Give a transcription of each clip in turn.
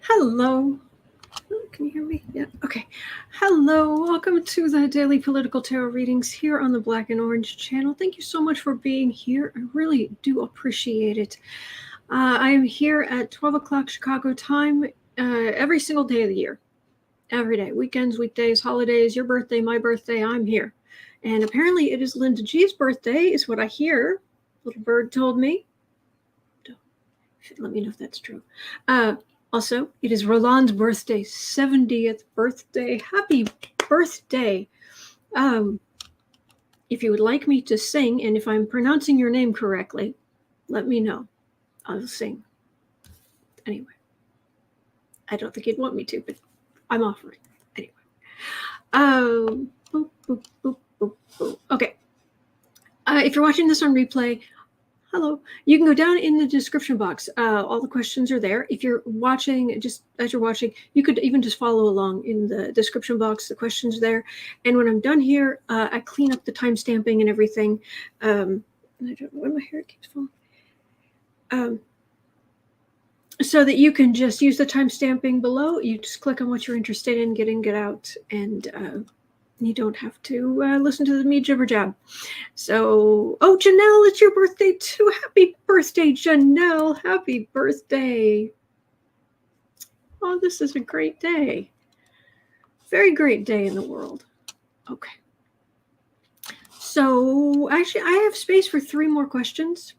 Hello. Oh, can you hear me? Yeah. Okay. Hello. Welcome to the Daily Political Tarot Readings here on the Black and Orange channel. Thank you so much for being here. I really do appreciate it. I am here at 12 o'clock Chicago time every single day of the year. Every day. Weekends, weekdays, holidays, your birthday, my birthday, I'm here. And apparently it is Linda G's birthday, is what I hear. Little bird told me. Let me know if that's true. Also, it is Roland's birthday, 70th birthday. Happy birthday. If you would like me to sing, and if I'm pronouncing your name correctly, let me know. I'll sing. Anyway, I don't think you'd want me to, but I'm offering. Anyway. Boop, boop, boop, boop, boop. Okay. If you're watching this on replay, hello. You can go down in the description box. All the questions are there. If you're watching, just as you're watching, you could even just follow along in the description box. The questions are there. And when I'm done here, I clean up the timestamping and everything. And I don't know why my hair keeps falling. So that you can just use the timestamping below. You just click on what you're interested in, get in, get out, and you don't have to listen to me jibber jab. So, oh, Janelle, it's your birthday too. Happy birthday, Janelle. Happy birthday. Oh, this is a great day. Very great day in the world. Okay. So, actually, I have space for 3 more questions.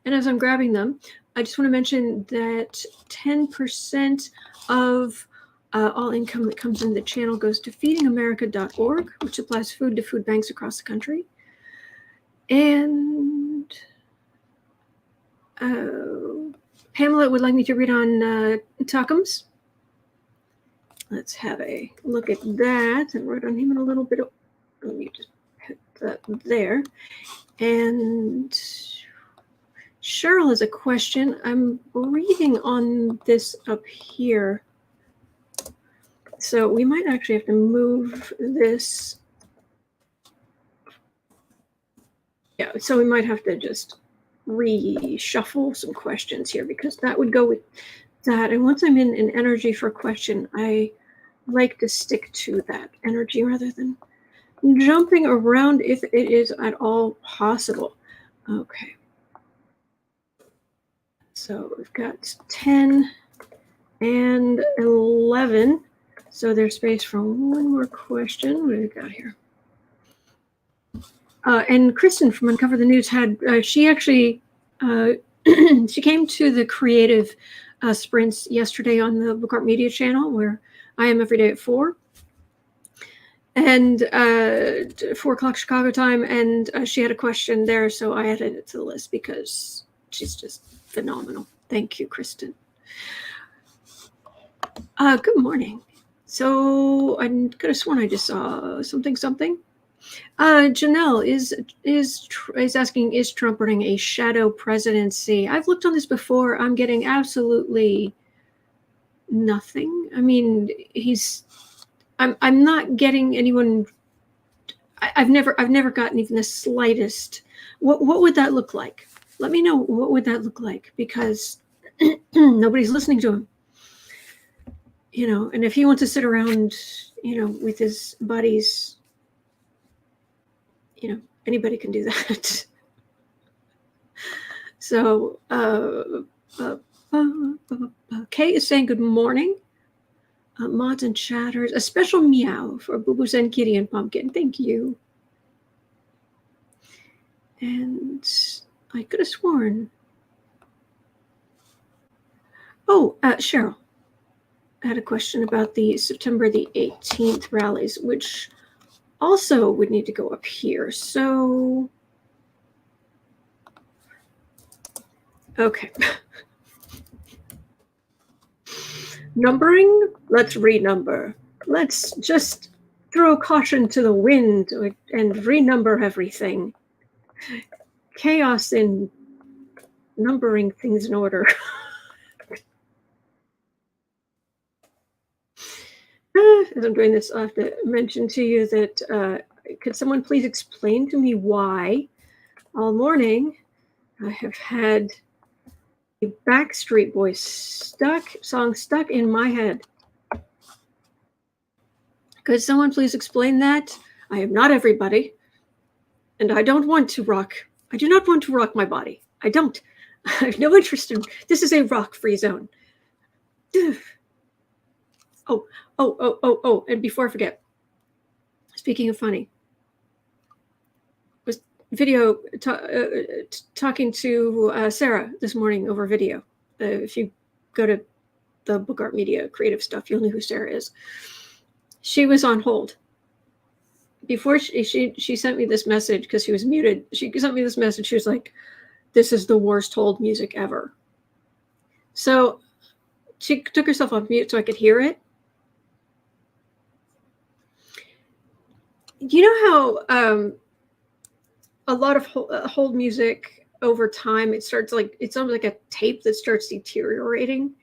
And as I'm grabbing them, I just want to mention that 10% of all income that comes into the channel goes to feedingamerica.org, which supplies food to food banks across the country. And Pamela would like me to read on Tuckums. Let's have a look at that. And write on him in a little bit. Let me just put that there. And Cheryl has a question. I'm reading on this up here. So we might actually have to move this. Yeah, so we might have to just reshuffle some questions here because that would go with that. And once I'm in an energy for a question, I like to stick to that energy rather than jumping around if it is at all possible. Okay. So we've got 10 and 11. So there's space for one more question. What do we got here? And Kristen from Uncover the News had, she actually, she came to the creative sprints yesterday on the Book Art Media channel where I am every day at 4. And 4 o'clock Chicago time. And she had a question there. So I added it to the list because she's just phenomenal. Thank you, Kristen. Good morning. So I could have sworn I just saw something. Janelle is asking, is Trump running a shadow presidency? I've looked on this before. I'm getting absolutely nothing. I mean, I'm not getting anyone. I've never gotten even the slightest. What would that look like? Let me know what would that look like, because nobody's listening to him. You know, and if he wants to sit around, you know, with his buddies, you know, anybody can do that. So, Kate is saying good morning. Mods and chatters, a special meow for Boo Boo Zen Kitty and Pumpkin. Thank you. And I could have sworn. Oh, Cheryl. I had a question about the September the 18th rallies, which also would need to go up here. So, okay. Numbering, let's renumber. Let's just throw caution to the wind and renumber everything. Chaos in numbering things in order. As I'm doing this, I have to mention to you that could someone please explain to me why all morning I have had a Backstreet Boys song stuck in my head. Could someone please explain that? I am not everybody, and I don't want to rock. I do not want to rock my body. I don't. I have no interest in. This is a rock-free zone. Oh! And before I forget, speaking of funny, was video talking to Sarah this morning over video. If you go to the Book Art Media creative stuff, you'll know who Sarah is. She was on hold. Before she sent me this message because she was muted. She sent me this message. She was like, "This is the worst hold music ever." So she took herself off mute so I could hear it. You know how a lot of hold music over time, it's almost like a tape that starts deteriorating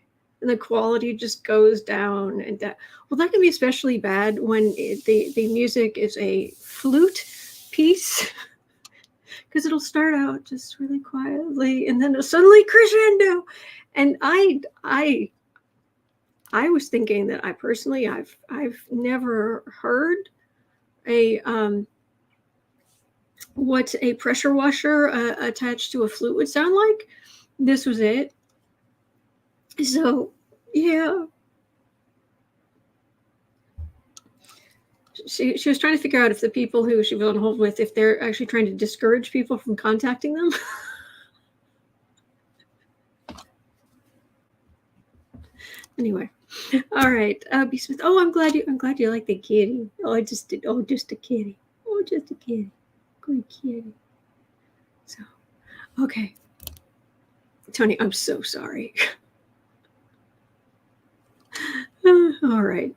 and the quality just goes down and down. Well, that can be especially bad when the music is a flute piece because it'll start out just really quietly and then it'll suddenly crescendo. And I was thinking that I've never heard what a pressure washer attached to a flute would sound like. This was it. So yeah, she was trying to figure out if the people who she was on hold with, if they're actually trying to discourage people from contacting them. Anyway, all right, B. Smith. Oh, I'm glad you like the kitty. Oh, just a kitty. Oh, just a kitty. Good kitty. So, okay, Tony, I'm so sorry. All right,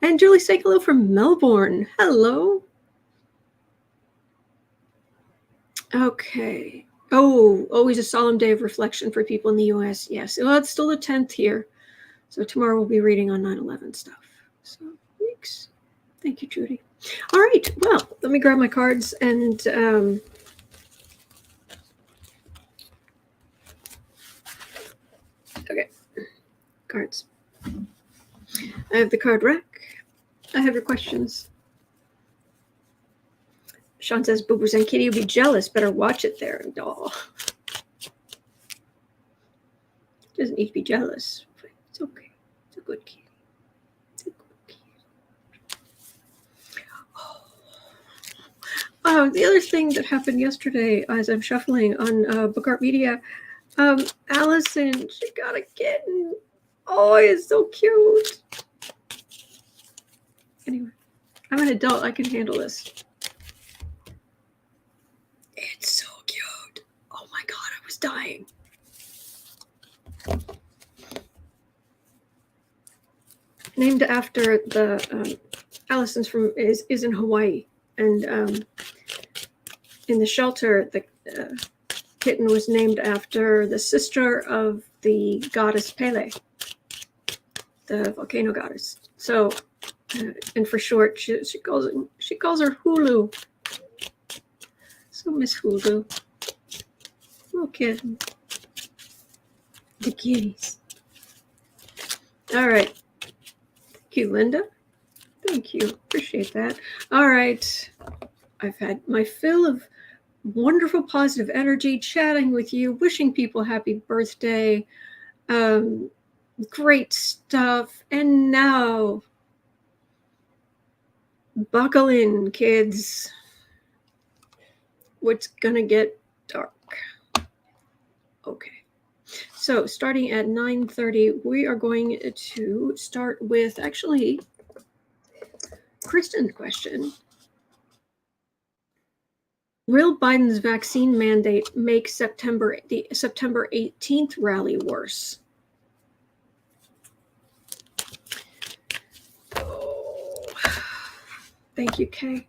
and Julie, say hello from Melbourne. Hello. Okay. Oh, always a solemn day of reflection for people in the U.S. Yes. Well, it's still the 10th here. So tomorrow we'll be reading on 9/11 stuff. So thanks. Thank you, Judy. All right. Well, let me grab my cards and okay. Cards. I have the card rack. I have your questions. Sean says, Boo-Boos and Kitty will be jealous. Better watch it there. Oh. Doesn't need to be jealous. But it's okay. It's a good kitty. It's a good kitty. Oh, the other thing that happened yesterday as I'm shuffling on Book Art Media, Allison, she got a kitten. Oh, it's so cute. Anyway, I'm an adult. I can handle this. It's so cute. Oh my God, I was dying. Named after the Allison's is in Hawaii, and in the shelter, the kitten was named after the sister of the goddess Pele, the volcano goddess. So, and for short, she calls her Hulu. So Miss Hulu, little kitten, the kitties. All right. Thank you, Linda. Thank you. Appreciate that. All right. I've had my fill of wonderful positive energy, chatting with you, wishing people happy birthday. Great stuff. And now, buckle in, kids. What's gonna get dark. Okay. So starting at 9:30, we are going to start with actually Kristen's question. Will Biden's vaccine mandate make the September 18th rally worse? Oh, thank you, Kay.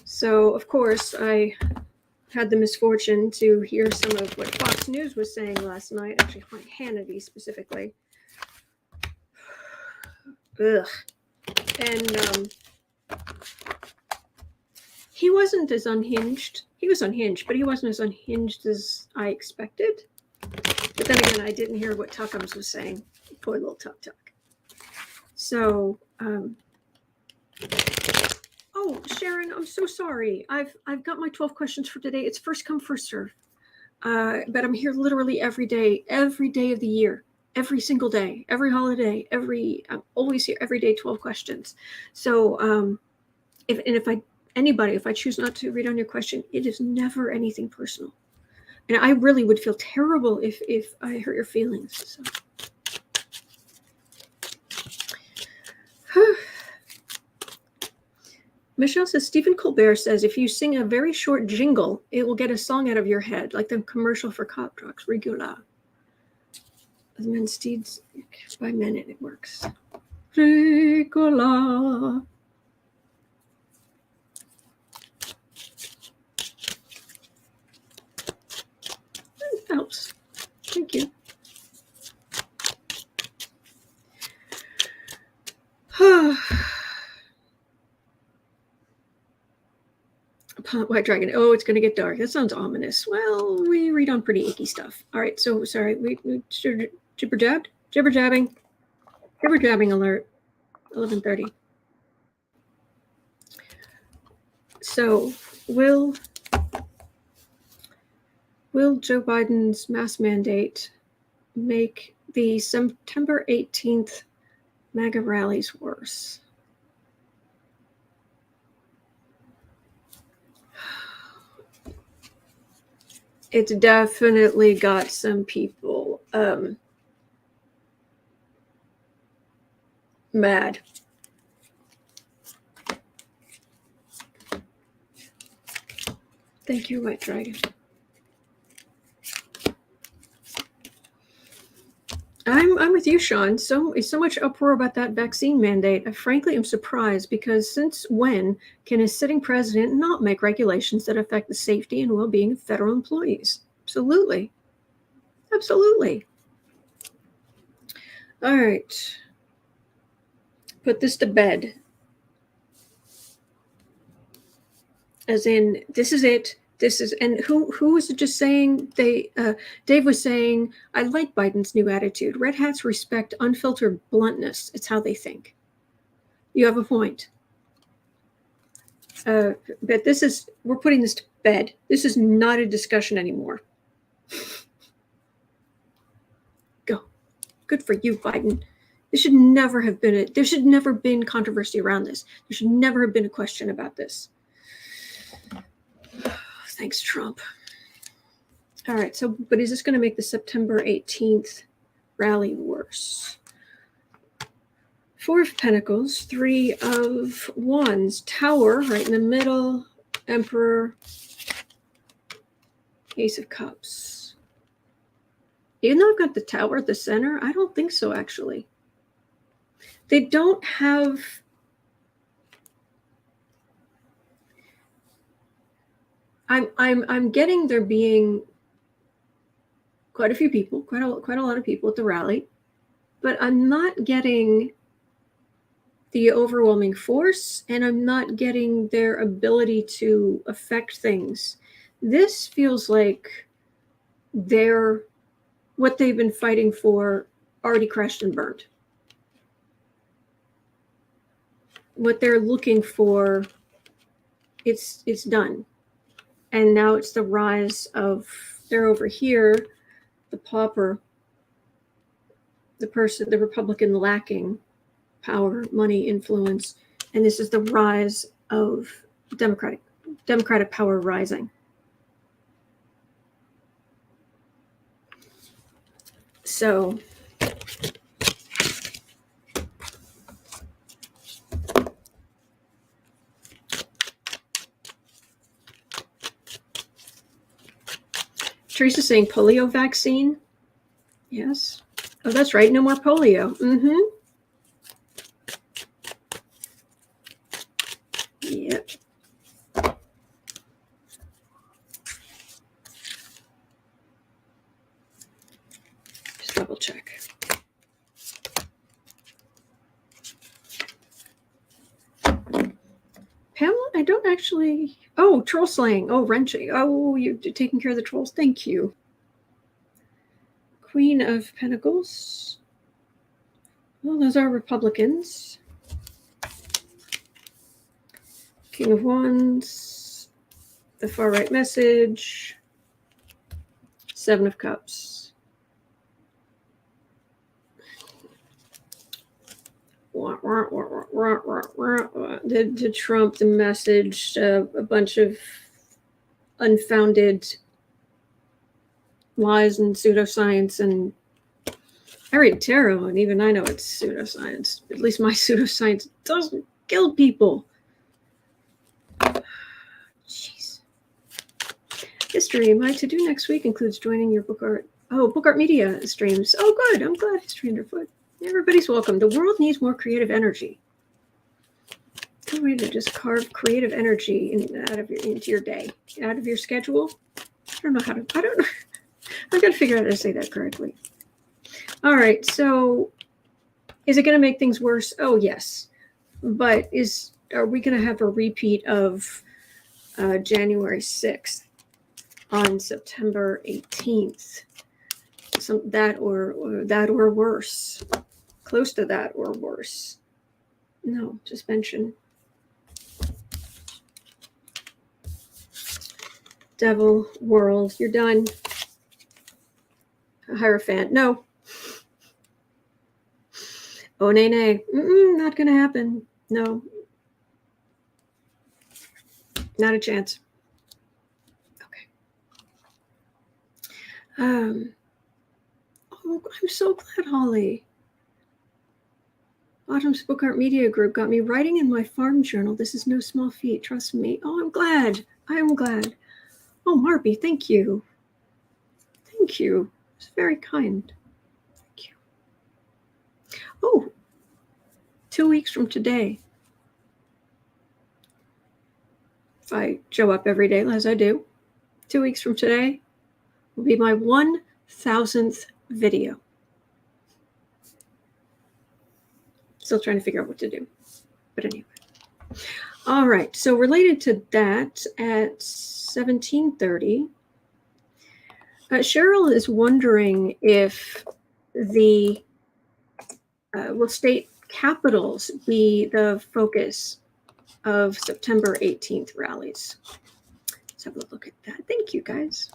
So, of course, I had the misfortune to hear some of what Fox News was saying last night, actually Hannity specifically. Ugh. And he wasn't as unhinged. He was unhinged, but he wasn't as unhinged as I expected. But then again, I didn't hear what Tuckums was saying. Poor little Tuck. So, oh, Sharon, I'm so sorry. I've got my 12 questions for today. It's first come, first serve. But I'm here literally every day of the year, every single day, every holiday, I'm always here every day, 12 questions. So, if I choose not to read on your question, it is never anything personal. And I really would feel terrible if I hurt your feelings. So. Michelle says, Stephen Colbert says, if you sing a very short jingle, it will get a song out of your head, like the commercial for cop trucks, Regula. The men's steeds, by minute, it works. Regula. That helps. Thank you. White Dragon. Oh, it's going to get dark. That sounds ominous. Well, we read on pretty icky stuff. All right. So, sorry. We jibber-jabbing. Jibber-jabbing alert. 11:30. So, will Joe Biden's mask mandate make the September 18th MAGA rallies worse? It's definitely got some people mad. Thank you, White Dragon. I'm with you, Sean. So much uproar about that vaccine mandate. I frankly am surprised, because since when can a sitting president not make regulations that affect the safety and well-being of federal employees? Absolutely. Absolutely. All right. Put this to bed. As in, this is it. This is, and who was it just saying? Dave was saying, I like Biden's new attitude. Red hats respect unfiltered bluntness. It's how they think. You have a point. But we're putting this to bed. This is not a discussion anymore. Go. Good for you, Biden. There should never been controversy around this. There should never have been a question about this. Thanks, Trump. All right, so, but is this going to make the September 18th rally worse? Four of Pentacles, Three of Wands, Tower right in the middle, Emperor, Ace of Cups. Even though I've got the Tower at the center, I don't think so, actually. They don't have... I'm getting there being quite a few people, quite a lot of people at the rally, but I'm not getting the overwhelming force, and I'm not getting their ability to affect things. This feels like what they've been fighting for already crashed and burned. What they're looking for, it's done. And now it's the rise of, they're over here, the pauper, the Republican lacking power, money, influence. And this is the rise of Democratic power rising. So Teresa's saying polio vaccine. Yes. Oh, that's right. No more polio. Mm-hmm. Yep. Just double check. Pamela, I don't actually... Oh, troll slaying. Oh, wrenching. Oh, you're taking care of the trolls. Thank you. Queen of Pentacles. Well, those are Republicans. King of Wands. The far right message. Seven of Cups. Did Trump the message a bunch of unfounded lies and pseudoscience? And I read tarot, and even I know it's pseudoscience. At least my pseudoscience doesn't kill people. Jeez. History. My to-do next week includes joining your book art. Oh, book art media streams. Oh, good. I'm glad history underfoot. Everybody's welcome. The world needs more creative energy. Feel free to just carve creative energy into your day, out of your schedule. I don't know. I've got to figure out how to say that correctly. All right. So is it going to make things worse? Oh, yes. But are we going to have a repeat of January 6th on September 18th? That or worse. Close to that or worse. No, just mention. Devil, world, you're done. A Hierophant, no. Oh, nay. Not going to happen. No. Not a chance. Okay. Oh, I'm so glad, Holly. Autumn's Book Art Media Group got me writing in my farm journal. This is no small feat, trust me. Oh, I'm glad. I am glad. Oh, Marby, thank you. Thank you. It's very kind. Thank you. Oh, 2 weeks from today, if I show up every day as I do, 2 weeks from today will be my 1,000th video. Still trying to figure out what to do. But anyway. All right. So related to that, at 17:30, Cheryl is wondering if the will state capitals be the focus of September 18th rallies. Let's have a look at that. Thank you, guys.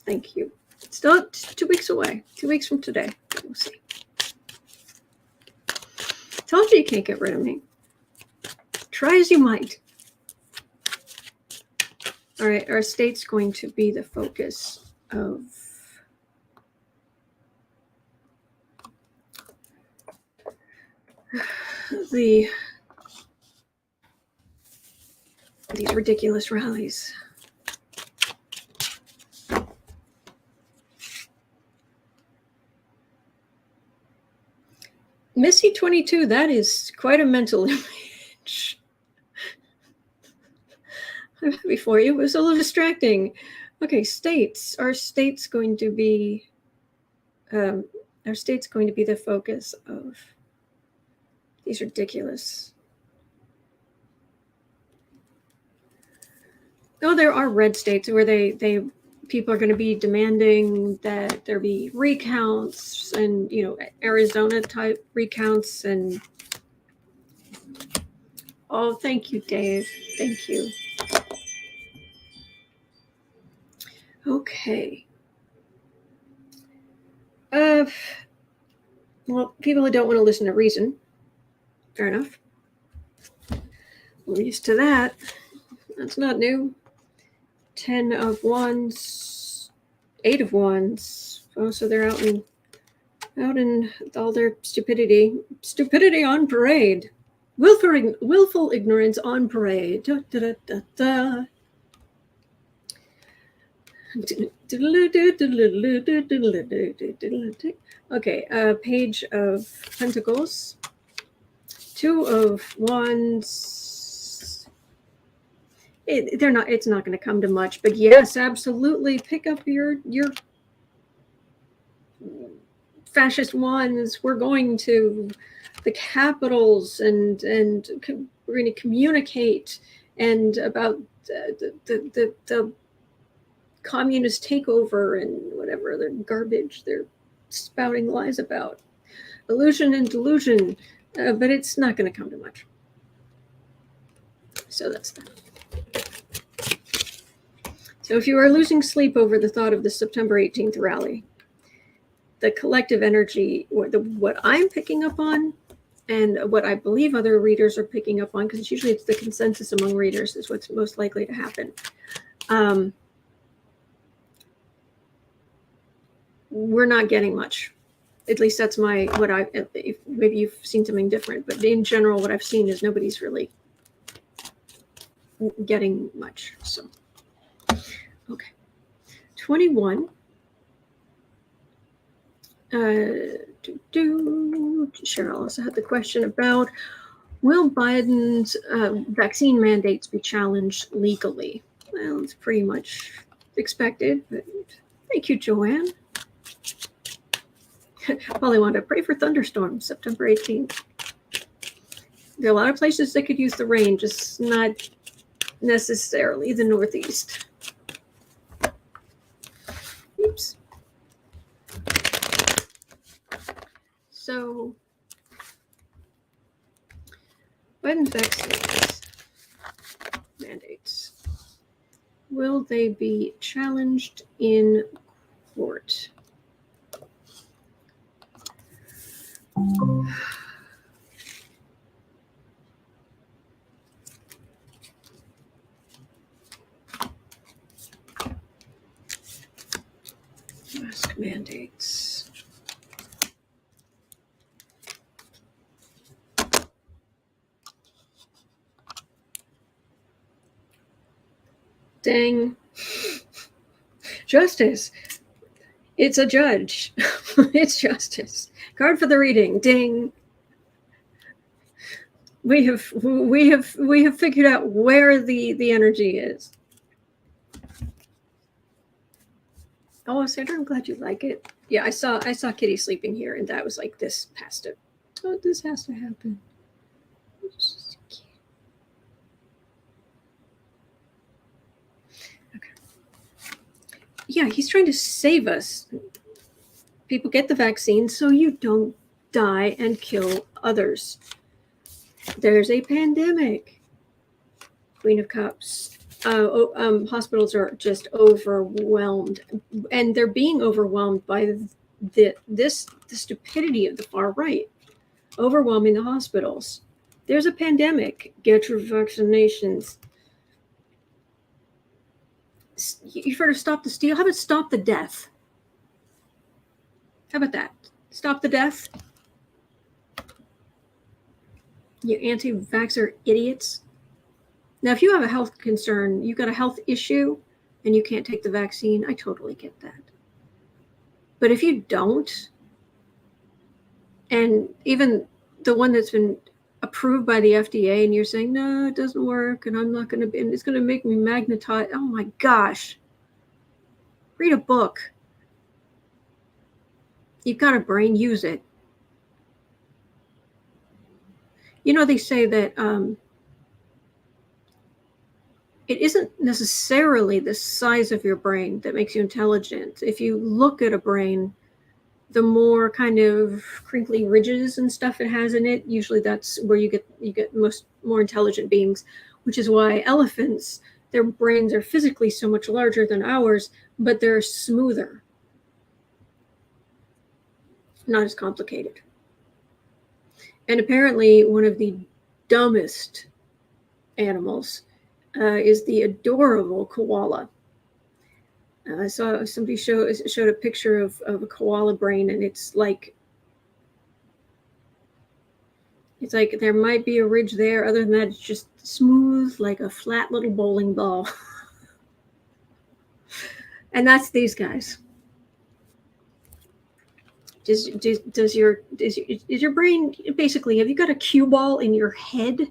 Thank you. Still 2 weeks away. 2 weeks from today. We'll see. Told you can't get rid of me. Try as you might. All right, our state's going to be the focus of these ridiculous rallies. Missy 22, that is quite a mental image. I'm happy for you. It was a little distracting. Okay, states. Our state's going to be the focus of these ridiculous. Oh, there are red states where people are going to be demanding that there be recounts and, Arizona type recounts and. Oh, thank you, Dave. Thank you. Okay. Well, people who don't want to listen to reason. Fair enough. We're used to that. That's not new. 10 of Wands, 8 of Wands. Oh, so they're out in all their stupidity. Stupidity on parade. Willful ignorance on parade. Da, da, da, da, da. Okay, Page of Pentacles, 2 of Wands. It's not going to come to much, but yes, absolutely. Pick up your fascist wands. We're going to the capitals, and we're going to communicate, and about the communist takeover and whatever other garbage they're spouting lies about. Illusion and delusion, but it's not going to come to much. So that's that. So if you are losing sleep over the thought of the September 18th rally, the collective energy, what I'm picking up on, and what I believe other readers are picking up on, because usually it's the consensus among readers is what's most likely to happen. We're not getting much. At least that's maybe you've seen something different, but in general, what I've seen is nobody's really getting much. So, okay. 21. Cheryl also had the question about, will Biden's vaccine mandates be challenged legally? Well, it's pretty much expected, but thank you, Joanne. Polly wanted to pray for thunderstorms September 18th. There are a lot of places that could use the rain, just not necessarily the Northeast. Oops. So, Biden's vaccines mandates, will they be challenged in court? Mask mandates. Dang. Justice. It's a judge. It's justice. Card for the reading. Ding. We have figured out where the energy is. Oh, Sandra, I'm glad you like it. Yeah, I saw Kitty sleeping here, and that was like, this has to happen. Okay. Yeah, he's trying to save us. People get the vaccine so you don't die and kill others. There's a pandemic. Queen of Cups. Hospitals are just overwhelmed, and they're being overwhelmed by the stupidity of the far right, overwhelming the hospitals. There's a pandemic. Get your vaccinations. You've heard of stop the steal. How about stop the death? How about that? Stop the death. You anti-vaxxer idiots. Now, if you have a health concern, you've got a health issue, and you can't take the vaccine, I totally get that. But if you don't, and even the one that's been approved by the FDA, and you're saying, no, it doesn't work, and I'm not going to, and it's going to make me magnetized. Oh my gosh. Read a book. You've got a brain, use it. You know, they say that it isn't necessarily the size of your brain that makes you intelligent. If you look at a brain, the more kind of crinkly ridges and stuff it has in it, usually that's where you get more intelligent beings, which is why elephants, their brains are physically so much larger than ours, but they're smoother. Not as complicated. And apparently one of the dumbest animals is the adorable koala. I saw somebody showed a picture of a koala brain, and it's like there might be a ridge there. Other than that, it's just smooth like a flat little bowling ball. And that's these guys. Is your brain basically, have you got a cue ball in your head?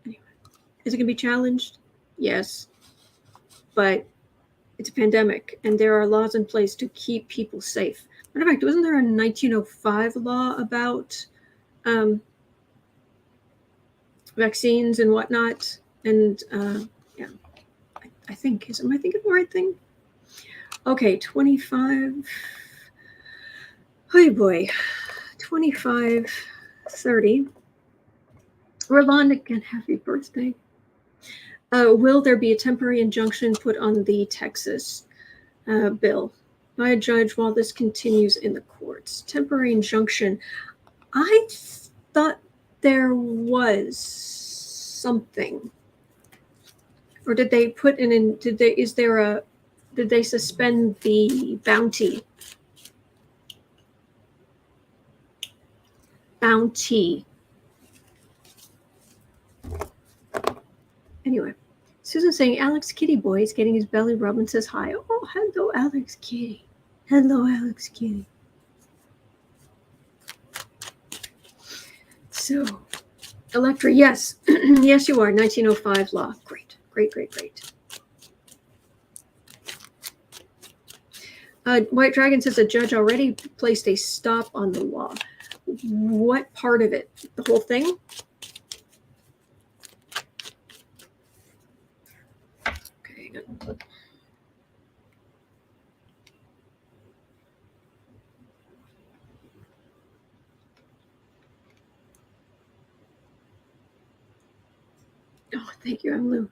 Anyway, is it going to be challenged? Yes, but it's a pandemic, and there are laws in place to keep people safe. Matter of fact, wasn't there a 1905 law about vaccines and whatnot? And yeah, I think, am I thinking the right thing? Okay, 25. Oh boy, 2530. Rolanda, again, happy birthday. Will there be a temporary injunction put on the Texas bill by a judge while this continues in the courts? Temporary injunction. I thought there was something. Or did they put in, did they suspend the bounty? Anyway, Susan's saying Alex Kitty Boy is getting his belly rub and says hi. Oh, hello, Alex Kitty. Hello, Alex Kitty. So, Electra, yes. Yes, you are. 1905 law. Great, great, great, great. White Dragon says a judge already placed a stop on the law. What part of it? The whole thing? Okay, good. Oh, thank you, I'm Lou.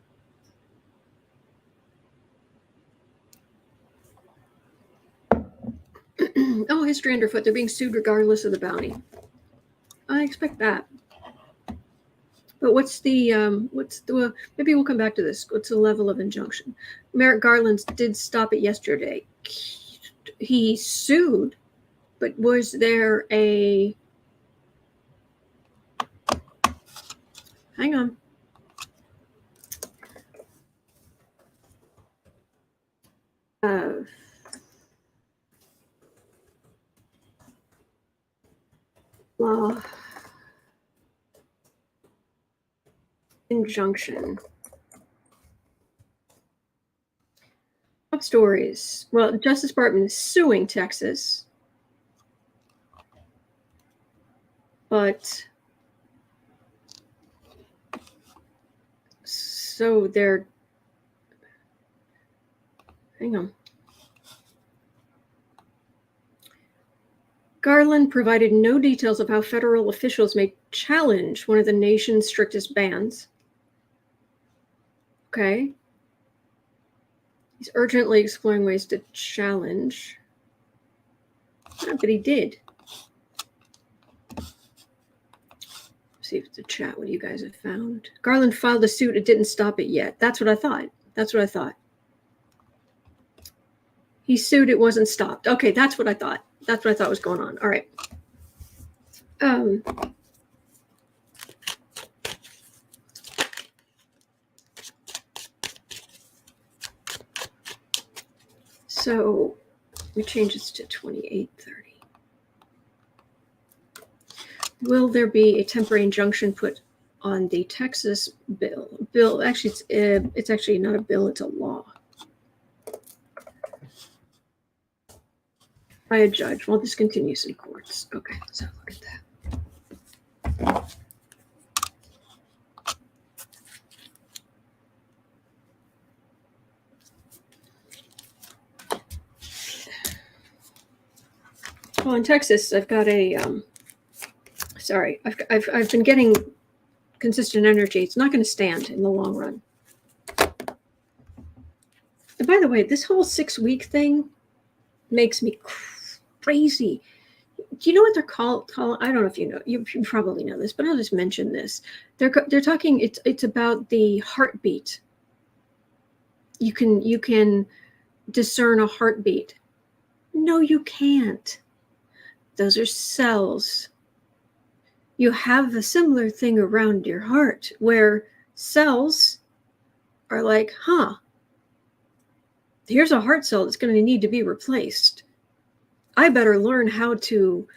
Oh, history underfoot. They're being sued regardless of the bounty. I expect that. But what's the maybe we'll come back to this. What's the level of injunction? Merrick Garland did stop it yesterday. He sued, but was there a, hang on. Law injunction. Top stories. Well, Justice Department is suing Texas, but so they're, hang on. Garland provided no details of how federal officials may challenge one of the nation's strictest bans. Okay. He's urgently exploring ways to challenge. Yeah, but he did. Let's see if it's a chat, what you guys have found. Garland filed a suit. It didn't stop it yet. That's what I thought. That's what I thought. He sued. It wasn't stopped. Okay, that's what I thought. That's what I thought was going on. All right. So we change this to 2830. Will there be a temporary injunction put on the Texas bill? Actually, it's actually not a bill, it's a law. By a judge. Well, this continues in courts. Okay, let's have a look at that. Well, in Texas, I've got a sorry, I've been getting consistent energy. It's not going to stand in the long run. And by the way, this whole 6-week thing makes me crazy. Do you know what they're called? I don't know if you know. You probably know this, but I'll just mention this. They're talking. It's about the heartbeat. You can discern a heartbeat. No, you can't. Those are cells. You have a similar thing around your heart where cells are like, huh, here's a heart cell that's going to need to be replaced. I better learn how to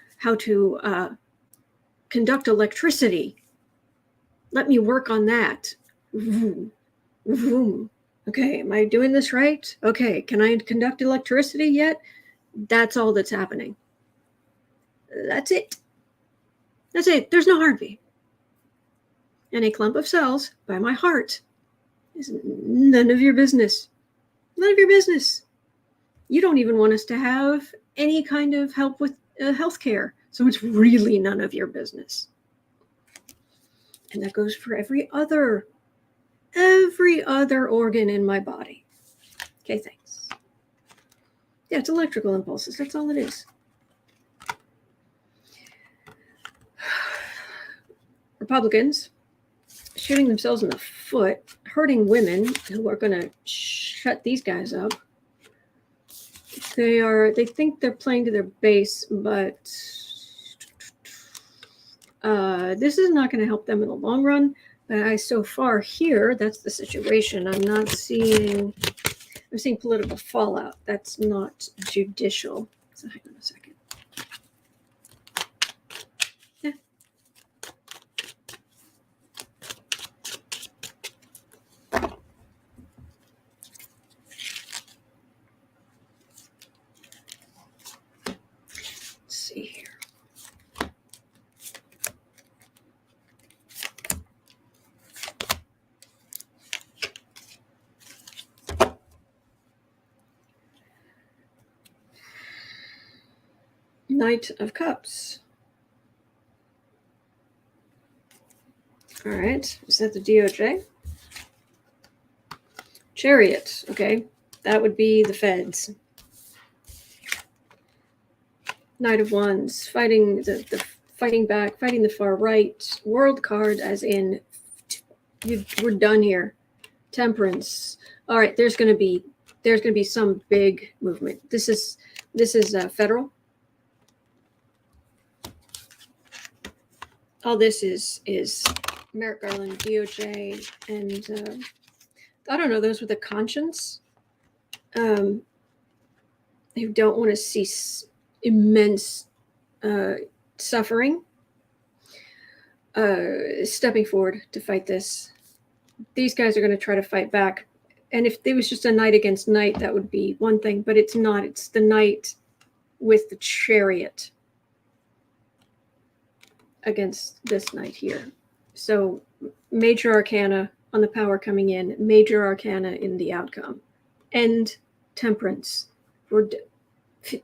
conduct electricity. Let me work on that. Vroom, vroom. Okay, am I doing this right? Okay, can I conduct electricity yet? That's all that's happening. That's it. That's it. There's no heartbeat. And a clump of cells by my heart is none of your business. None of your business. You don't even want us to have any kind of help with health care. So it's really none of your business. And that goes for every other organ in my body. Okay, thanks. Yeah, it's electrical impulses. That's all it is. Republicans shooting themselves in the foot, hurting women who are going to shut these guys up. They think they're playing to their base, but this is not going to help them in the long run. But so far here, that's the situation. I'm seeing political fallout. That's not judicial. So hang on a second. Yeah. Let's see here. Knight of Cups. All right, is that the DOJ? Chariot, okay, that would be the feds. Knight of Wands, fighting fighting back, fighting the far right. World card, as in we're done here. Temperance. All right, there's going to be some big movement. This is federal. All this is Merrick Garland, DOJ, and I don't know, those with a conscience who don't want to see immense suffering, stepping forward to fight this. These guys are going to try to fight back. And if it was just a knight against knight, that would be one thing, but it's not. It's the knight with the chariot against this knight here. So major arcana on the power coming in, major arcana in the outcome, and temperance. Yeah,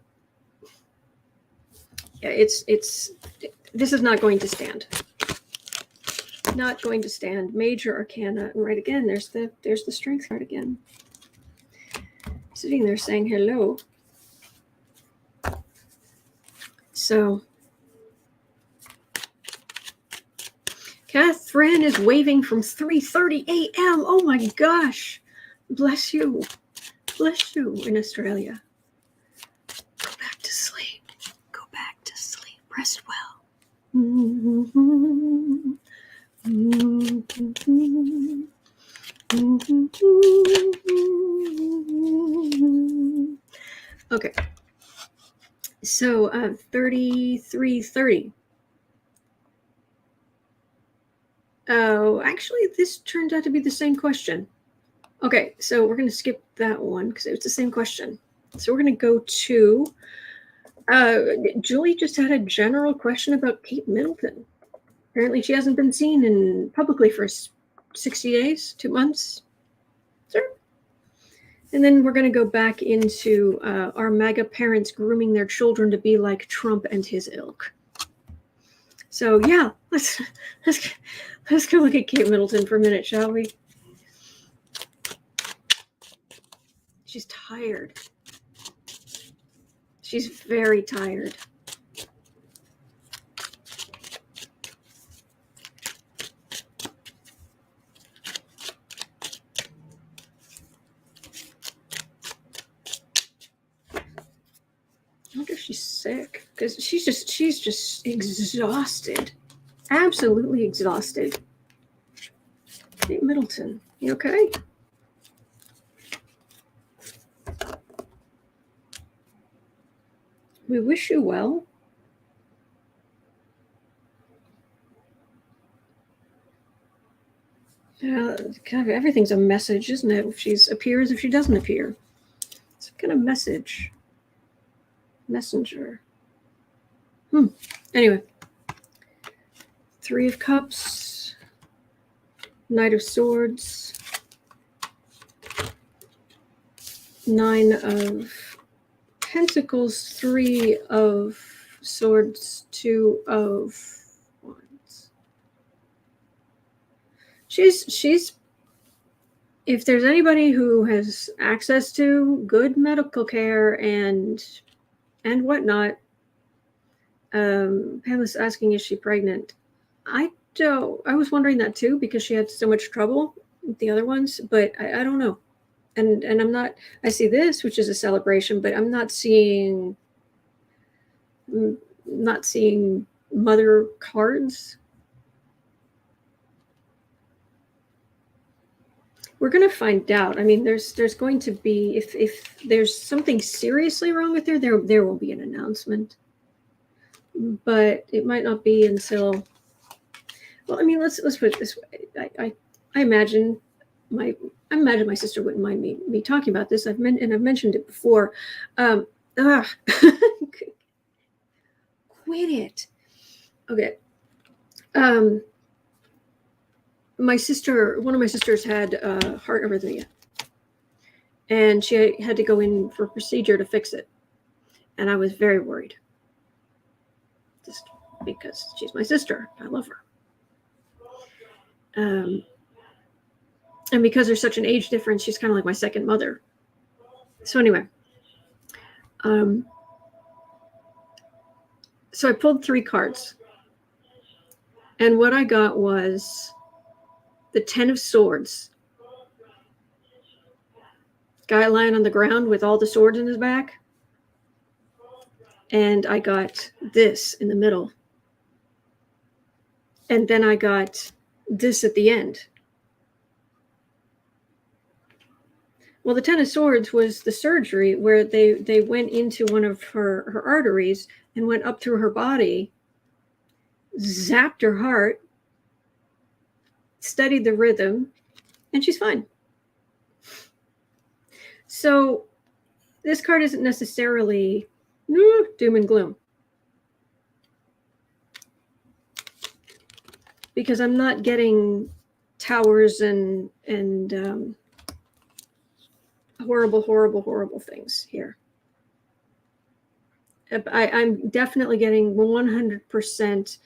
this is not going to stand. Not going to stand. Major arcana. Right, again, there's the strength card again. Sitting there saying hello. So Catherine is waving from 3:30 a.m. Oh my gosh. Bless you. Bless you in Australia. Go back to sleep. Go back to sleep. Rest well. Okay. So 33:30. Oh, actually, this turned out to be the same question. Okay, so we're going to skip that one because it was the same question. So we're going to go to Julie just had a general question about Kate Middleton. Apparently she hasn't been seen publicly for 60 days, 2 months. Sure. And then we're going to go back into our MAGA parents grooming their children to be like Trump and his ilk. So yeah, let's go look at Kate Middleton for a minute, shall we? She's tired. She's very tired. I wonder if she's sick, because she's just exhausted. Absolutely exhausted. Kate Middleton, you okay? We wish you well. Kind of everything's a message, isn't it? If she appears, if she doesn't appear. It's kind of message. Messenger. Anyway, Three of Cups, Knight of Swords, Nine of Pentacles, Three of Swords, Two of Wands. She's if there's anybody who has access to good medical care and whatnot, Pamela's asking, is she pregnant? I was wondering that too, because she had so much trouble with the other ones, but I don't know. And I'm not, I see this, which is a celebration, but I'm not seeing mother cards. We're going to find out. I mean, there's going to be, if there's something seriously wrong with her, there will be an announcement. But it might not be until, well, I mean, let's put it this way. I imagine my sister wouldn't mind me talking about this. I've mentioned it before. Quit it. Okay. One of my sisters had heart arrhythmia, and she had to go in for a procedure to fix it. And I was very worried, just because she's my sister. I love her. And because there's such an age difference, she's kind of like my second mother. So anyway, so I pulled 3 cards, and what I got was the 10 of Swords. Guy lying on the ground with all the swords in his back. And I got this in the middle. And then I got this at the end. Well, the 10 of Swords was the surgery where they went into one of her arteries and went up through her body, zapped her heart, studied the rhythm, and she's fine. So this card isn't necessarily doom and gloom, because I'm not getting towers and horrible things here. I'm definitely getting 100%.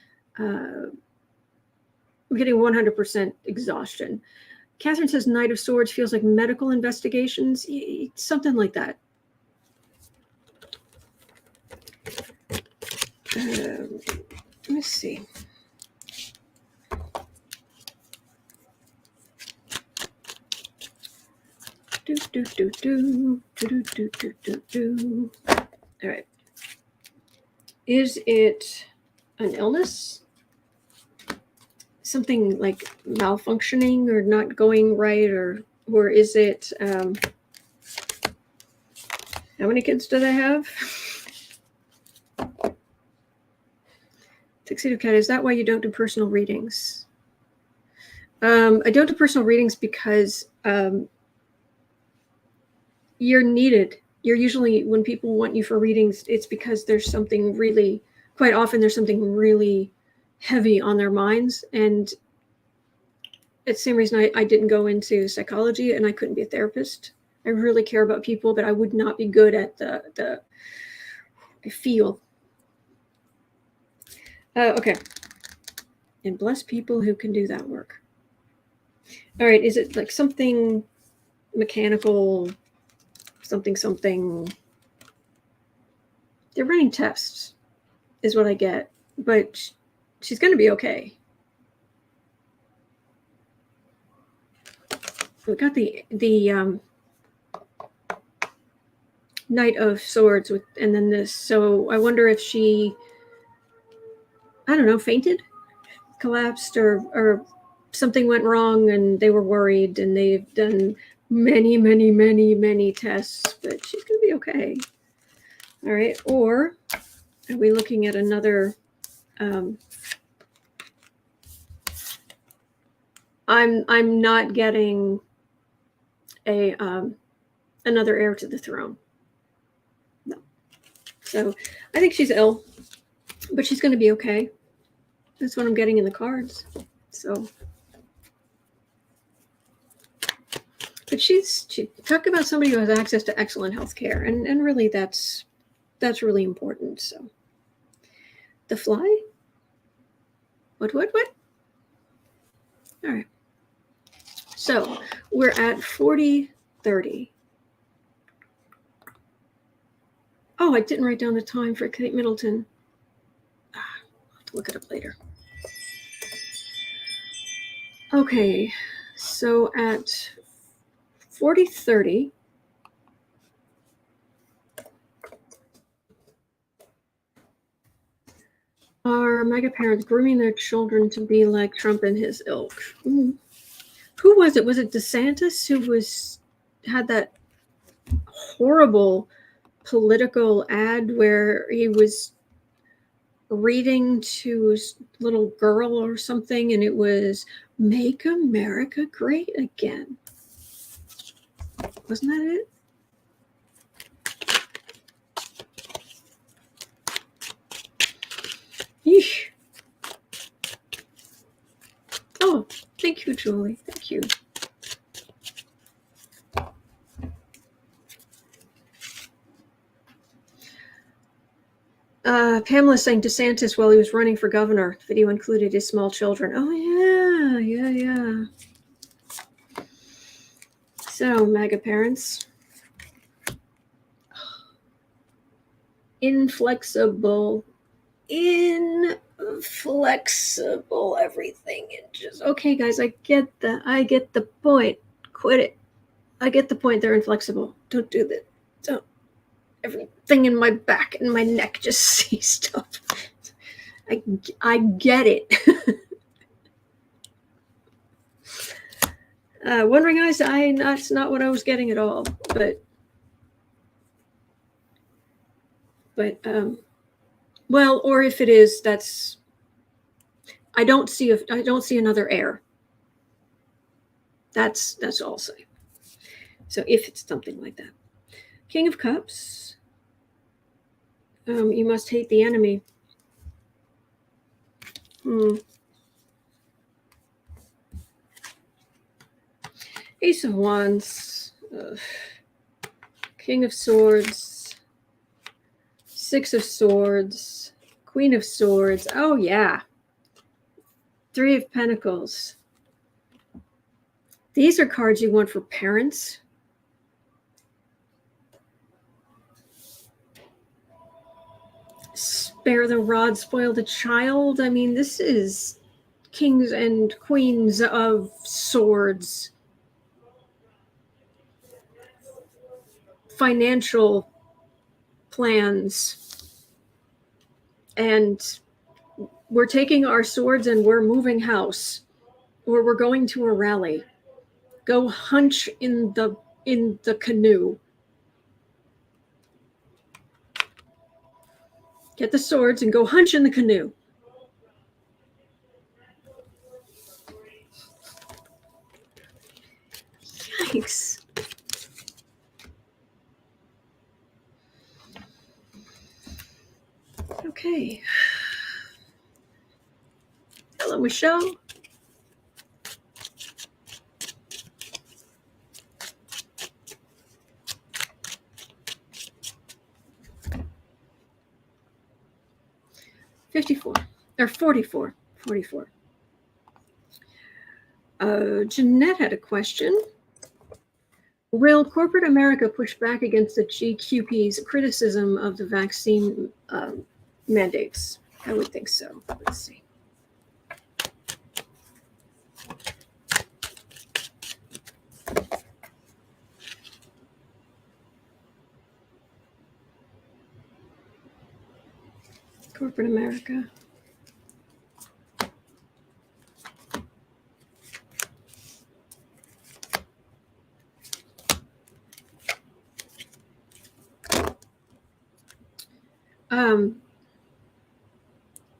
I'm getting 100% exhaustion. Catherine says Knight of Swords feels like medical investigations, something like that. Let me see. All right. Is it an illness? Something like malfunctioning or not going right, or is it how many kids do they have? Tuxedo Cat, is that why you don't do personal readings? I don't do personal readings because you're needed. You're usually, when people want you for readings, it's because there's something really, quite often there's something really heavy on their minds. And it's the same reason I didn't go into psychology and I couldn't be a therapist. I really care about people, but I would not be good at the I feel. Okay. And bless people who can do that work. All right. Is it like something mechanical, something? They're running tests is what I get, but she's going to be okay. We got the Knight of Swords with, and then this. So I wonder if she, I don't know, fainted, collapsed, or something went wrong and they were worried, and they've done many tests, but she's going to be okay. All right. Or are we looking at another? I'm not getting a another heir to the throne. No. So I think she's ill. But she's going to be okay. That's what I'm getting in the cards. So, but she talk about somebody who has access to excellent health care, and really that's really important. So, the fly? What? All right. So we're at 40:30. Oh, I didn't write down the time for Kate Middleton. I'll have to look it up later. Okay, so at 40:30, are MAGA parents grooming their children to be like Trump and his ilk? Mm. Who was it? Was it DeSantis who had that horrible political ad where he was reading to his little girl or something, and it was "Make America Great Again"? Wasn't that it? Yeesh. Oh, thank you, Julie. Thank you. Pamela saying DeSantis while he was running for governor. The video included his small children. Oh, yeah. So, MAGA parents. Inflexible everything. Okay, guys, I get the point. Quit it. I get the point. They're inflexible. Don't do that. Don't. Everything in my back and my neck just seized up. I get it. Wondering eyes, that's not what I was getting at all. But well, or if it is, that's. I don't see another heir. That's all I'll say. So if it's something like that. King of Cups. You must hate the enemy. Ace of Wands. King of Swords. Six of Swords. Queen of Swords. Oh, yeah. Three of Pentacles. These are cards you want for parents. Spare the rod, spoil the child. I mean, this is kings and queens of swords. Financial plans. And we're taking our swords and we're moving house. Or we're going to a rally. Go hunch in the canoe. Get the swords and go hunch in the canoe. Yikes. Okay. Hello, Michelle. Or 44. Jeanette had a question. Will corporate America push back against the GQP's criticism of the vaccine mandates? I would think so. Let's see. Corporate America.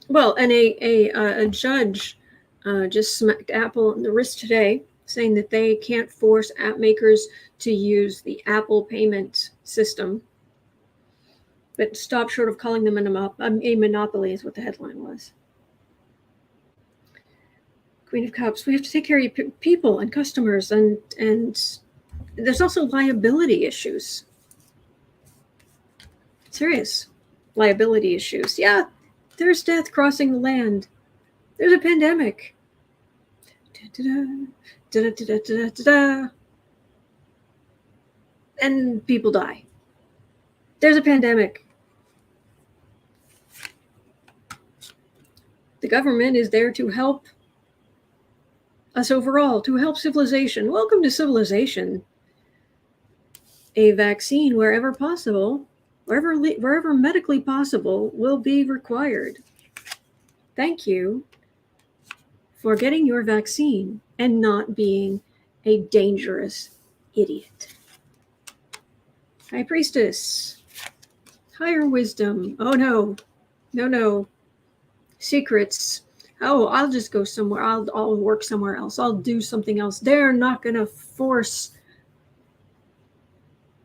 Well, and a judge just smacked Apple on the wrist today, saying that they can't force app makers to use the Apple payment system. But stop short of calling them a monopoly is what the headline was. Queen of Cups. We have to take care of people and customers, and there's also liability issues. Serious liability issues. Yeah, there's death crossing the land. There's a pandemic. And people die. There's a pandemic. The government is there to help us overall, to help civilization. Welcome to civilization. A vaccine, wherever possible, wherever medically possible, will be required. Thank you for getting your vaccine and not being a dangerous idiot. High Priestess. Higher wisdom. Oh no. No. Secrets. Oh, I'll just go somewhere. I'll work somewhere else. I'll do something else. They're not going to force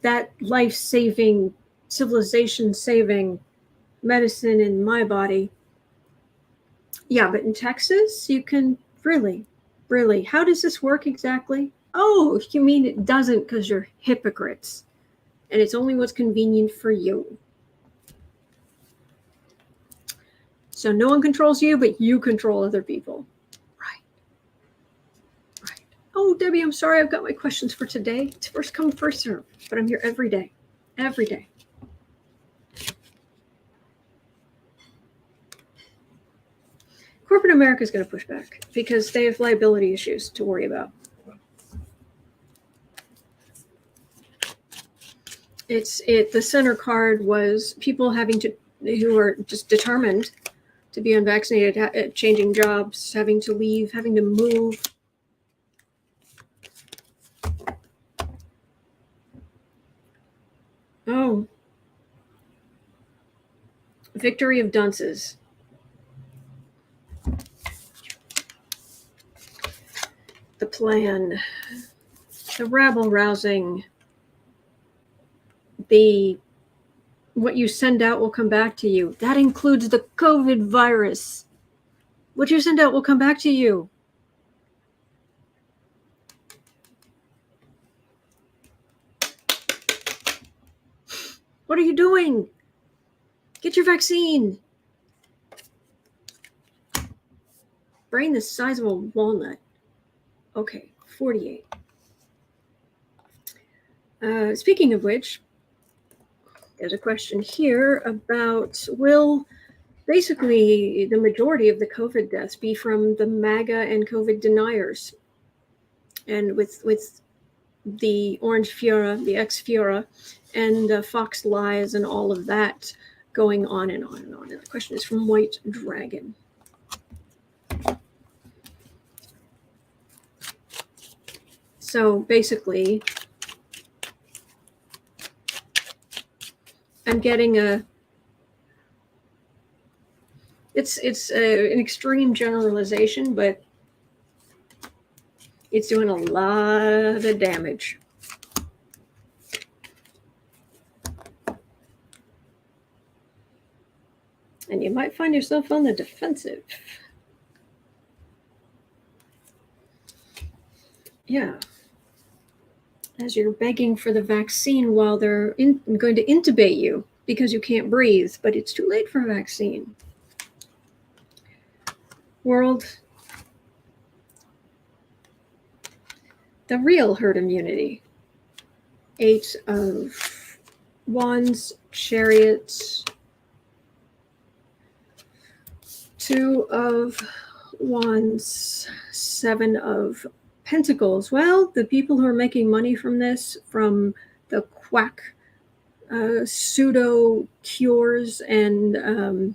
that life-saving, civilization-saving medicine in my body. Yeah, but in Texas, you can really. How does this work exactly? Oh, you mean it doesn't because you're hypocrites. And it's only what's convenient for you. So no one controls you, but you control other people. Right. Oh, Debbie, I'm sorry. I've got my questions for today. It's first come, first serve. But I'm here every day. Every day. Corporate America is going to push back because they have liability issues to worry about. The center card was people who are just determined to be unvaccinated, changing jobs, having to leave, having to move. Oh. Victory of dunces. The plan. The rabble rousing. What you send out will come back to you. That includes the COVID virus. What you send out will come back to you. What are you doing? Get your vaccine. Brain the size of a walnut. Okay, 48. Speaking of which, there's a question here about basically the majority of the COVID deaths be from the MAGA and COVID deniers. And with the Orange Fiora, the ex-Fiora, and Fox Lies and all of that going on and on and on. And the question is from White Dragon. So basically, I'm getting it's an extreme generalization, but it's doing a lot of damage. And you might find yourself on the defensive. Yeah. As you're begging for the vaccine while they're going to intubate you because you can't breathe, but it's too late for a vaccine. World. The real herd immunity. 8 of Wands, Chariots. 2 of Wands, 7 of Pentacles. Well, the people who are making money from this, from the quack pseudo cures and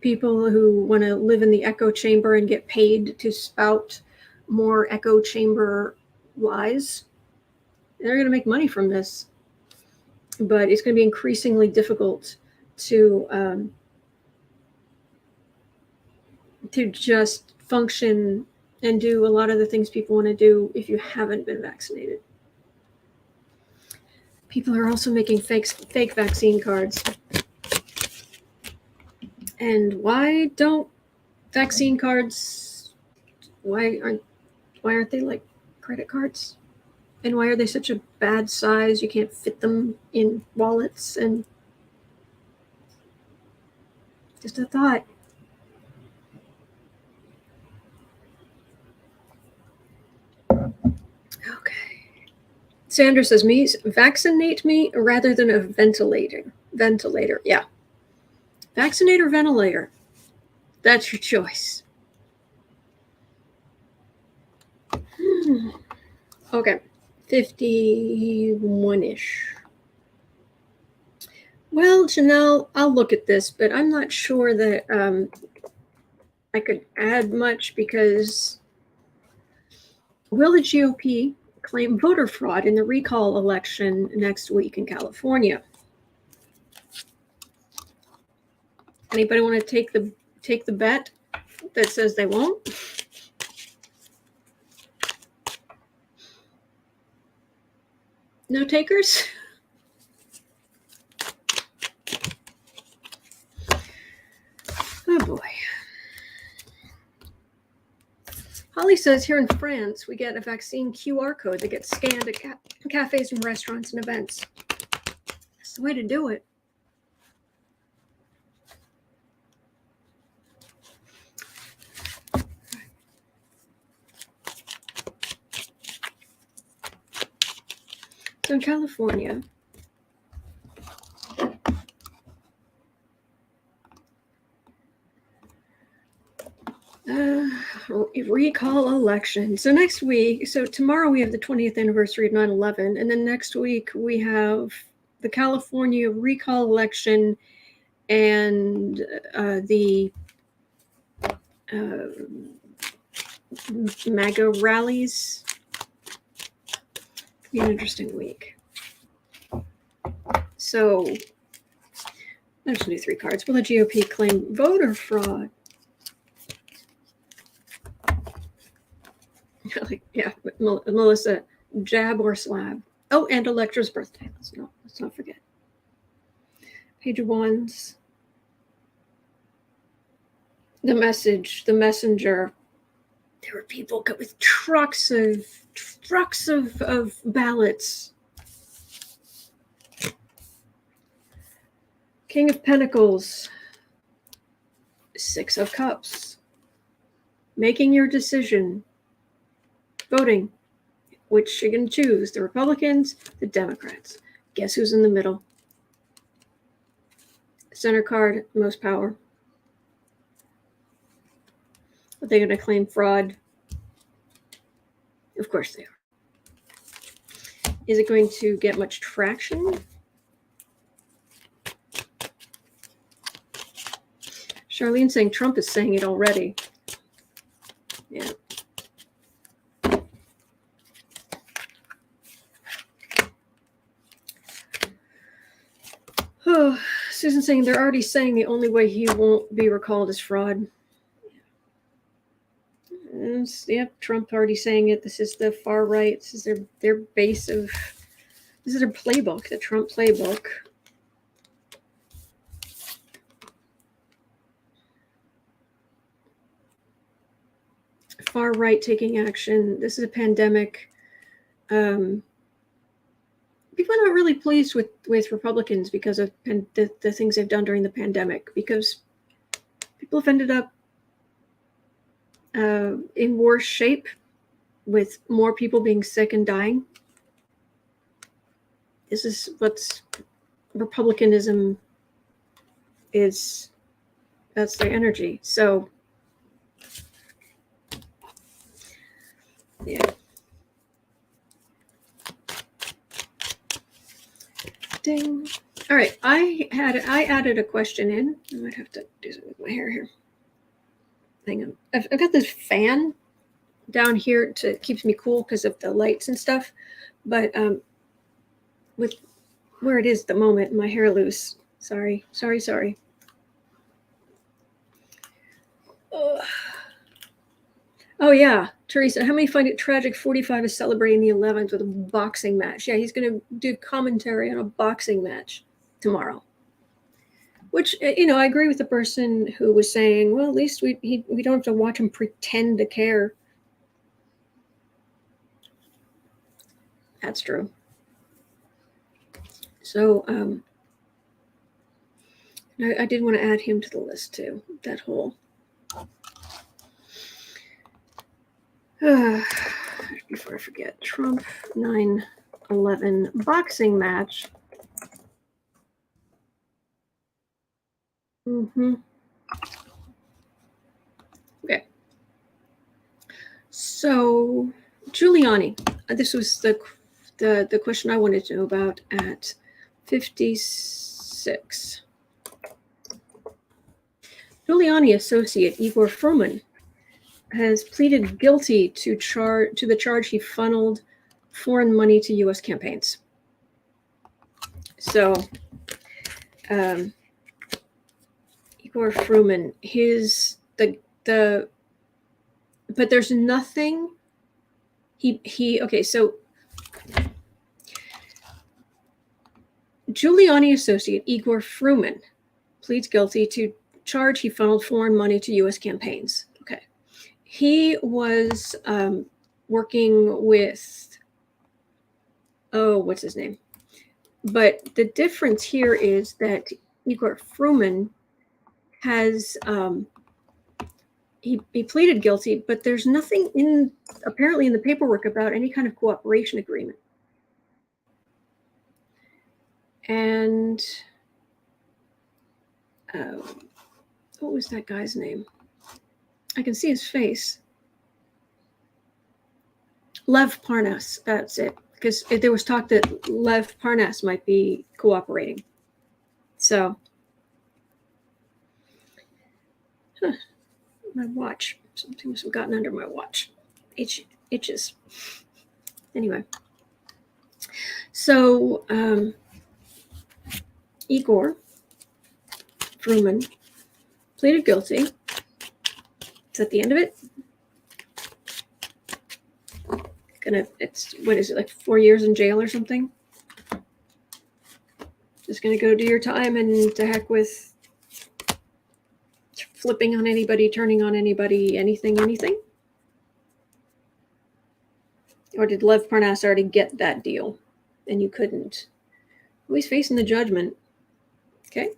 people who want to live in the echo chamber and get paid to spout more echo chamber lies, they're going to make money from this. But it's going to be increasingly difficult to just function and do a lot of the things people want to do if you haven't been vaccinated. People are also making fake vaccine cards. And why don't vaccine cards, why aren't they like credit cards? And why are they such a bad size? You can't fit them in wallets. And just a thought. Okay. Sandra says, vaccinate me rather than a ventilator. Ventilator, yeah. Vaccinate or ventilator. That's your choice. Okay. 51-ish. Well, Janelle, I'll look at this, but I'm not sure that I could add much because will the GOP claim voter fraud in the recall election next week in California? Anybody want to take the bet that says they won't? No takers? Oh boy. Holly says here in France, we get a vaccine QR code that gets scanned at cafes and restaurants and events. That's the way to do it. So in California, recall election. So next week, so tomorrow we have the 20th anniversary of 9/11, and then next week we have the California recall election and the MAGA rallies. Be an interesting week. So there's new 3 cards. Will the GOP claim voter fraud? Yeah, Melissa, jab or slab. Oh, and Electra's birthday. Let's not forget. Page of Wands. The message, the messenger. There were people with trucks of ballots. King of Pentacles. 6 of Cups. Making your decision. Voting. Which you're going to choose. The Republicans, the Democrats. Guess who's in the middle? Center card, most power. Are they going to claim fraud? Of course they are. Is it going to get much traction? Charlene saying Trump is saying it already. Yeah. Oh, Susan saying they're already saying the only way he won't be recalled is fraud. Yep, Trump already saying it. This is the far right. This is their base of. This is their playbook, the Trump playbook. Far right taking action. This is a pandemic. People are not really pleased with Republicans because of the things they've done during the pandemic, because people have ended up in worse shape with more people being sick and dying. This is what's Republicanism is. That's their energy. So, yeah. Ding. All right, I added a question in. I might have to do something with my hair here. Hang on. I've got this fan down here keeps me cool because of the lights and stuff, but with where it is at the moment, my hair loose. Sorry. Oh, Oh, yeah. Teresa, how many find it tragic 45 is celebrating the 11th with a boxing match? Yeah, he's going to do commentary on a boxing match tomorrow. Which, I agree with the person who was saying, well, at least we don't have to watch him pretend to care. That's true. So, I did want to add him to the list, too. That whole... before I forget, Trump 9/11 boxing match. Okay. So, Giuliani. This was the question I wanted to know about at 56. Giuliani associate Igor Fruman has pleaded guilty to the charge he funneled foreign money to U.S. campaigns. So, Igor Fruman, but there's nothing. Okay. So, Giuliani associate Igor Fruman pleads guilty to charge he funneled foreign money to U.S. campaigns. Okay. He was working with, what's his name? But the difference here is that Igor Fruman has, he pleaded guilty, but there's nothing apparently in the paperwork about any kind of cooperation agreement. And what was that guy's name? I can see his face. Lev Parnas, that's it. Because there was talk that Lev Parnas might be cooperating. So, my watch. Something must have gotten under my watch. Itches. Anyway. So, Igor Fruman pleaded guilty. Is that the end of it? What is it, like 4 years in jail or something? Just gonna go do your time and to heck with flipping on anybody, turning on anybody, anything? Or did Lev Parnas already get that deal and you couldn't? Oh, he's facing the judgment. Okay.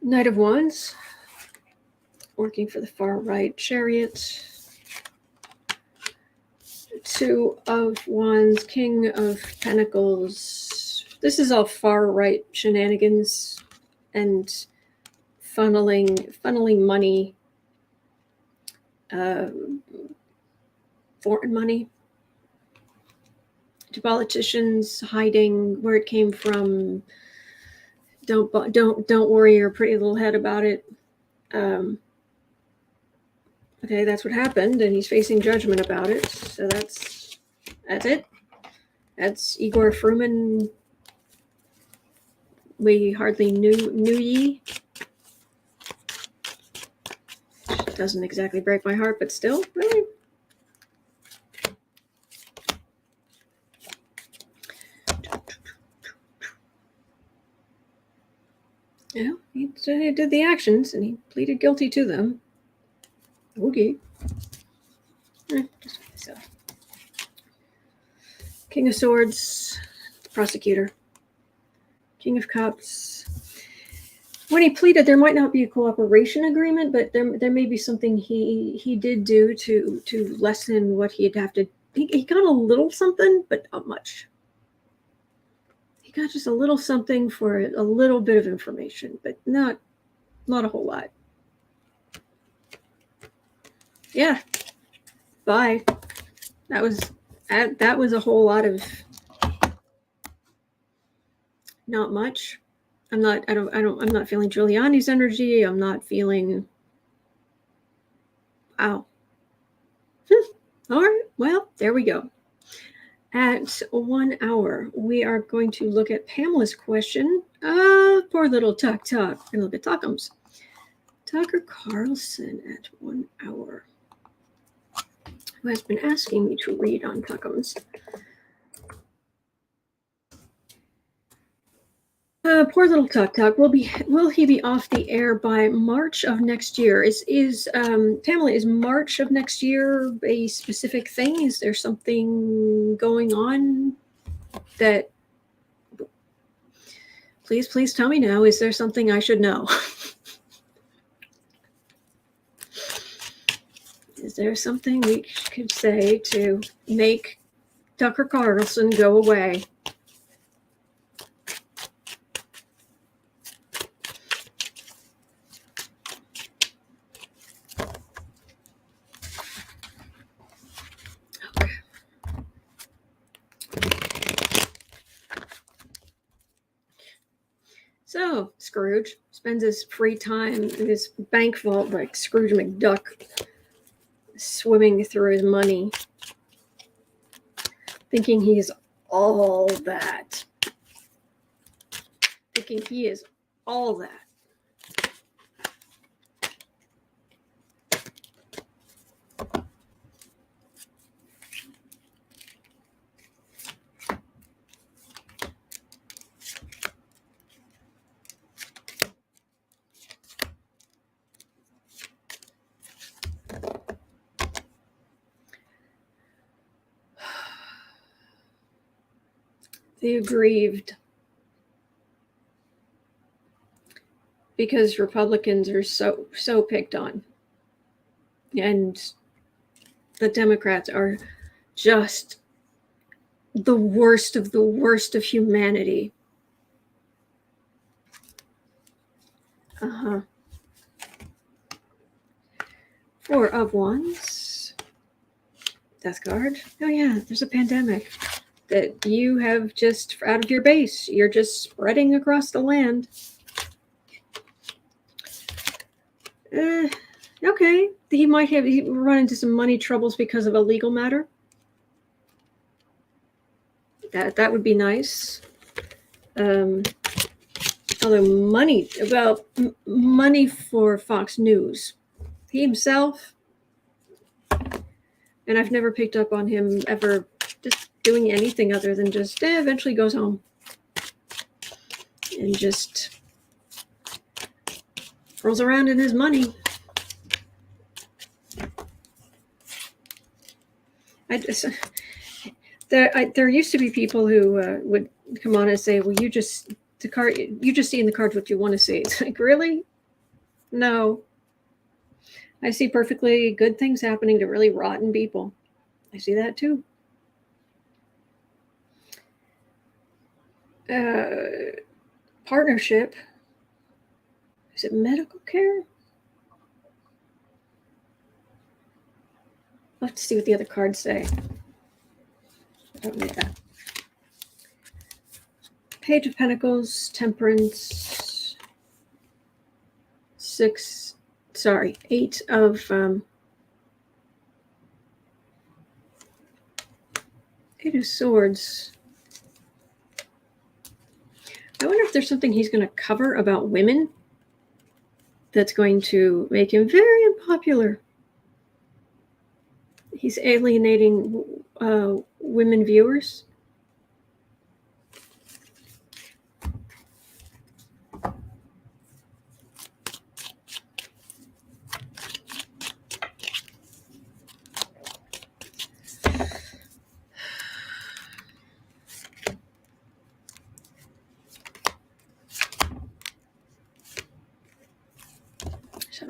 Knight of Wands, working for the far right chariot. Two of Wands, King of Pentacles. This is all far right shenanigans and funneling money, foreign money to politicians, hiding where it came from. Don't worry your pretty little head about it. Okay, that's what happened, and he's facing judgment about it. So that's it. That's Igor Fruman. We hardly knew ye. Doesn't exactly break my heart, but still, really. Yeah, he did the actions, and he pleaded guilty to them. Okay. Just myself. King of Swords, the prosecutor. King of Cups. When he pleaded, there might not be a cooperation agreement, but there may be something he did do to lessen what he'd have to. He got a little something, but not much. He got just a little something for a little bit of information, but not a whole lot. Yeah. Bye. That was a whole lot of not much. I'm not feeling Giuliani's energy. I'm not feeling. Wow. All right. Well, there we go. At 1 hour, we are going to look at Pamela's question. Poor little Tuck. We're going to look at Tuckums. Tucker Carlson at 1 hour, who has been asking me to read on Tuckums. Poor little Tuck Tuck. Will he be off the air by March of next year? Pamela, is March of next year a specific thing? Is there something going on that? Please tell me now. Is there something I should know? Is there something we could say to make Tucker Carlson go away? So Scrooge spends his free time in his bank vault like Scrooge McDuck, swimming through his money, thinking he is all that. Thinking he is all that. The aggrieved, because Republicans are so picked on, and the Democrats are just the worst of humanity. Four of Wands, Death card. Oh yeah, there's a pandemic that you have just out of your base. You're just spreading across the land. Okay, he might have run into some money troubles because of a legal matter. That would be nice. Although money for Fox News. He himself, and I've never picked up on him ever just doing anything other than just eventually goes home and just rolls around in his money. There used to be people who would come on and say, "Well, you just see in the cards what you want to see." It's like, really? No. I see perfectly good things happening to really rotten people. I see that too. Partnership. Is it medical care? I'll have to see what the other cards say. I don't need that. Page of Pentacles, Temperance, Eight of Swords. I wonder if there's something he's going to cover about women that's going to make him very unpopular. He's alienating women viewers.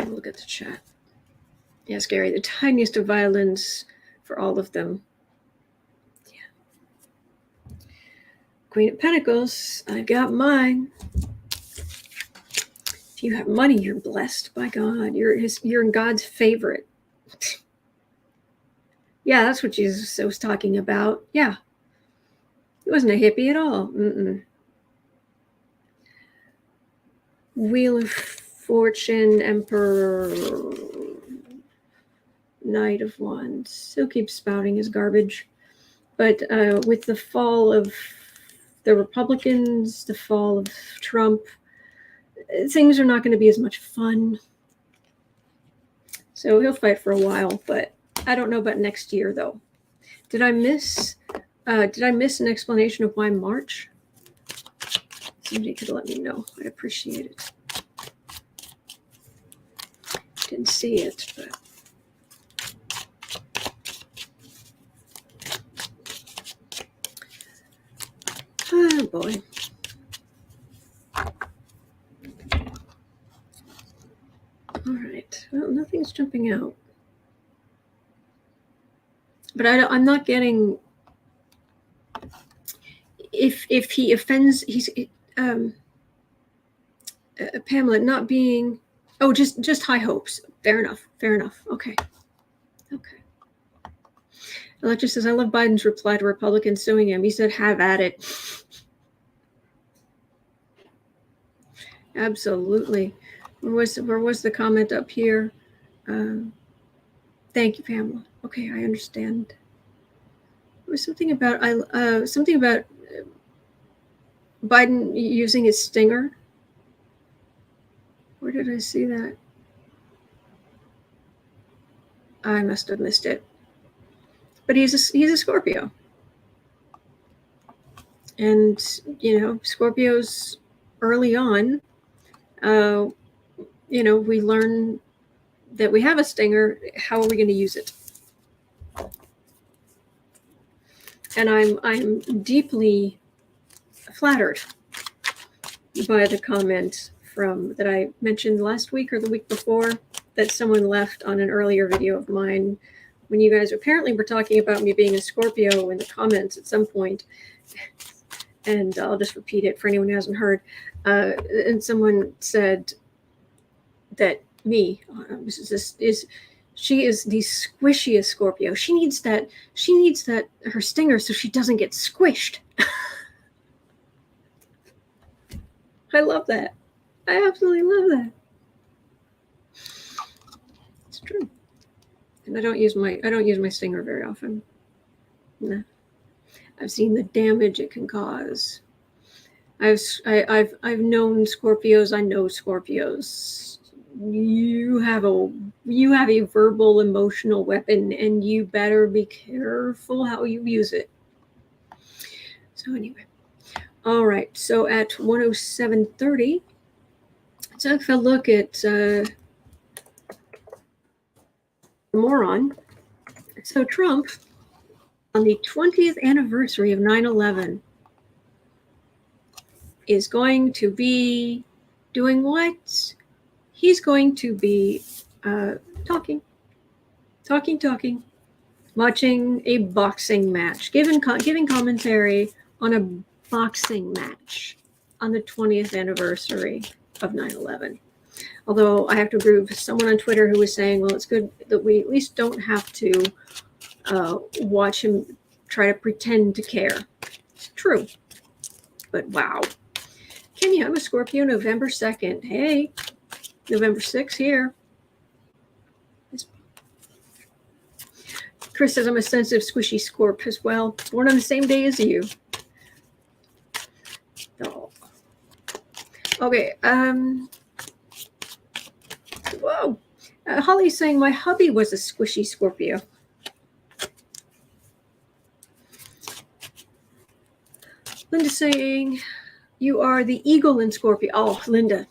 Look at the chat. Yes, Gary, the tiniest of violins for all of them. Yeah. Queen of Pentacles, I got mine. If you have money, you're blessed by God. You're in God's favorite. Yeah, that's what Jesus was talking about. Yeah. He wasn't a hippie at all. Wheel of Fortune, Emperor, Knight of Wands. He'll keep spouting his garbage. But with the fall of the Republicans, the fall of Trump, things are not going to be as much fun. So he'll fight for a while, but I don't know about next year, though. Did I miss an explanation of why March? Somebody could let me know. I'd appreciate it. Didn't see it, but. Oh, boy. All right. Well, nothing's jumping out. But I'm not getting. If he offends, he's Pamela not being. Oh, just high hopes. Fair enough. Okay. Electra says, I love Biden's reply to Republicans suing him. He said, have at it. Absolutely. Where was the comment up here? Thank you, Pamela. Okay, I understand. There was something about Biden using his stinger. Where did I see that? I must have missed it. But he's a Scorpio. And, Scorpios early on, we learn that we have a stinger. How are we going to use it? And I'm deeply flattered by the comment that I mentioned last week or the week before that someone left on an earlier video of mine when you guys apparently were talking about me being a Scorpio in the comments at some point. And I'll just repeat it for anyone who hasn't heard. And someone said that she is the squishiest Scorpio. She needs that her stinger so she doesn't get squished. I love that. I absolutely love that. It's true. And I don't use my stinger very often. Nah. I've seen the damage it can cause. I've known Scorpios. I know Scorpios. You have a verbal, emotional weapon, and you better be careful how you use it. So anyway, all right. So at 1:07:30, let's take a look at the moron. So Trump, on the 20th anniversary of 9/11, is going to be doing what? He's going to be talking, watching a boxing match, giving commentary on a boxing match on the 20th anniversary of 9/11. Although I have to agree with someone on Twitter who was saying, well, it's good that we at least don't have to watch him try to pretend to care. It's true. But wow. Kenya, I'm a Scorpio, November 2nd. Hey, November 6th here. Chris says I'm a sensitive, squishy Scorp as well. Born on the same day as you. Oh. Okay. Whoa. Holly's saying my hubby was a squishy Scorpio. Linda saying you are the eagle in Scorpio. Oh, Linda.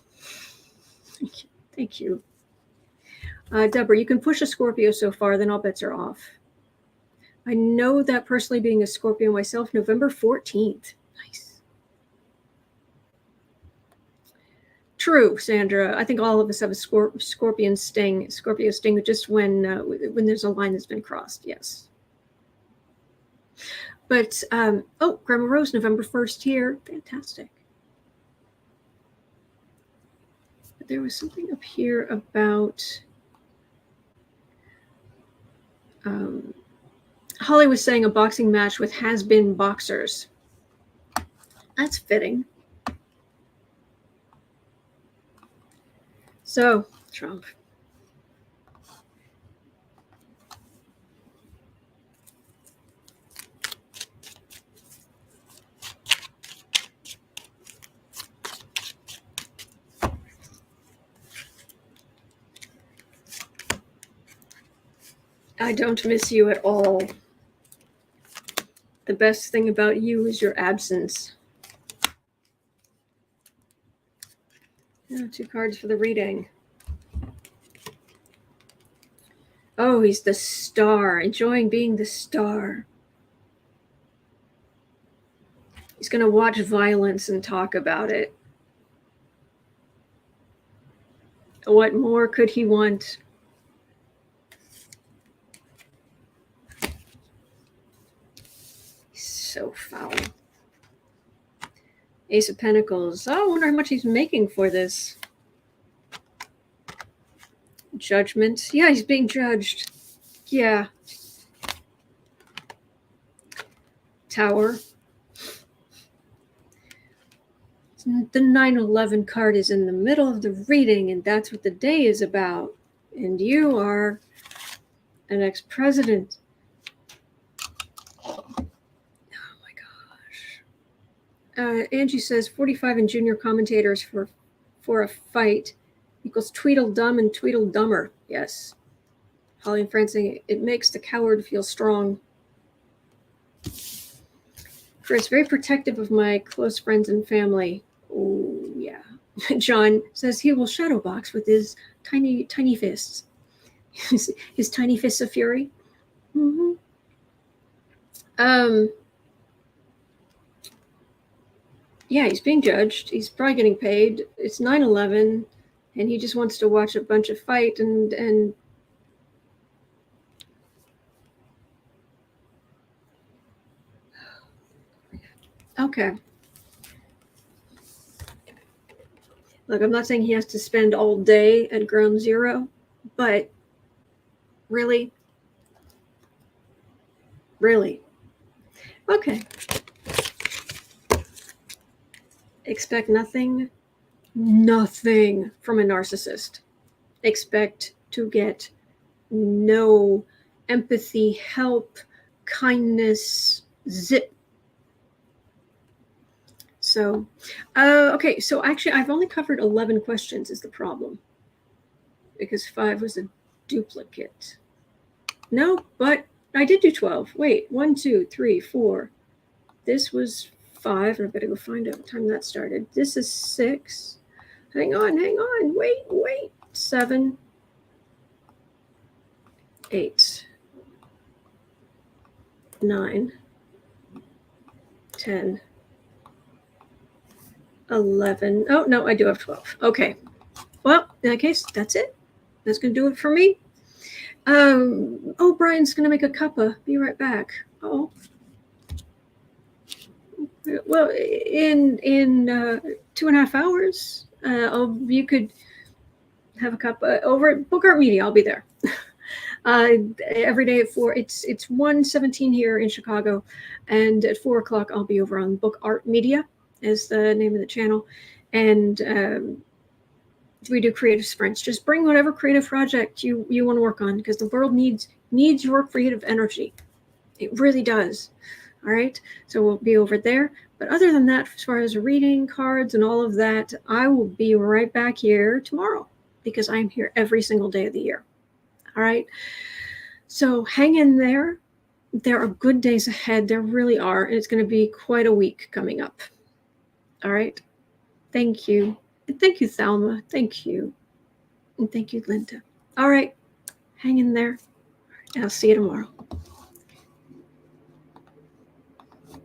Thank you. Deborah, you can push a Scorpio so far, then all bets are off. I know that personally, being a Scorpio myself, November 14th. Nice. True, Sandra. I think all of us have a Scorpio sting, just when there's a line that's been crossed. Yes. But, Grandma Rose, November 1st here. Fantastic. But there was something up here about... Holly was saying a boxing match with has-been boxers. That's fitting. So, Trump. I don't miss you at all. The best thing about you is your absence. Yeah, 2 cards for the reading. Oh, he's the star, enjoying being the star. He's going to watch violence and talk about it. What more could he want? He's so foul. Ace of Pentacles. Oh, I wonder how much he's making for this. Judgment. Yeah, he's being judged. Yeah. Tower. The 9/11 card is in the middle of the reading, and that's what the day is about. And you are an ex-president. Oh my gosh. Angie says 45 and junior commentators for a fight equals Tweedledum and Tweedledummer. Yes. Holly and Francine, it makes the coward feel strong. Chris, very protective of my close friends and family. Oh, yeah. John says he will shadow box with his tiny fists. His tiny fists of fury. Mm-hmm. Yeah, he's being judged. He's probably getting paid. It's 9/11, and he just wants to watch a bunch of fight and okay. Look, I'm not saying he has to spend all day at ground zero, but really? Really? Okay. Expect nothing from a narcissist. Expect to get no empathy, help, kindness, zip. So, okay, so actually I've only covered 11 questions is the problem, because 5 was a duplicate. No, but I did do 12. Wait, 1, 2, 3, 4. This was 5, and I better go find out what time that started. This is 6. Hang on. Wait. 7, 8, 9, 10, 11. Oh, no, I do have 12. Okay. Well, in that case, that's it. That's going to do it for me. Oh, Brian's going to make a cuppa. Be right back. Oh. Well, in 2.5 hours, you could have a cup over at Book Art Media. I'll be there every day at 4. It's 1:17 here in Chicago, and at 4 o'clock I'll be over on Book Art Media, is the name of the channel, and we do creative sprints. Just bring whatever creative project you want to work on, because the world needs your creative energy. It really does. All right, so we'll be over there. But other than that, as far as reading cards and all of that, I will be right back here tomorrow, because I'm here every single day of the year. All right, so hang in there. There are good days ahead. There really are. And it's going to be quite a week coming up. All right, thank you. And thank you, Thelma. Thank you. And thank you, Linda. All right, hang in there. And I'll see you tomorrow.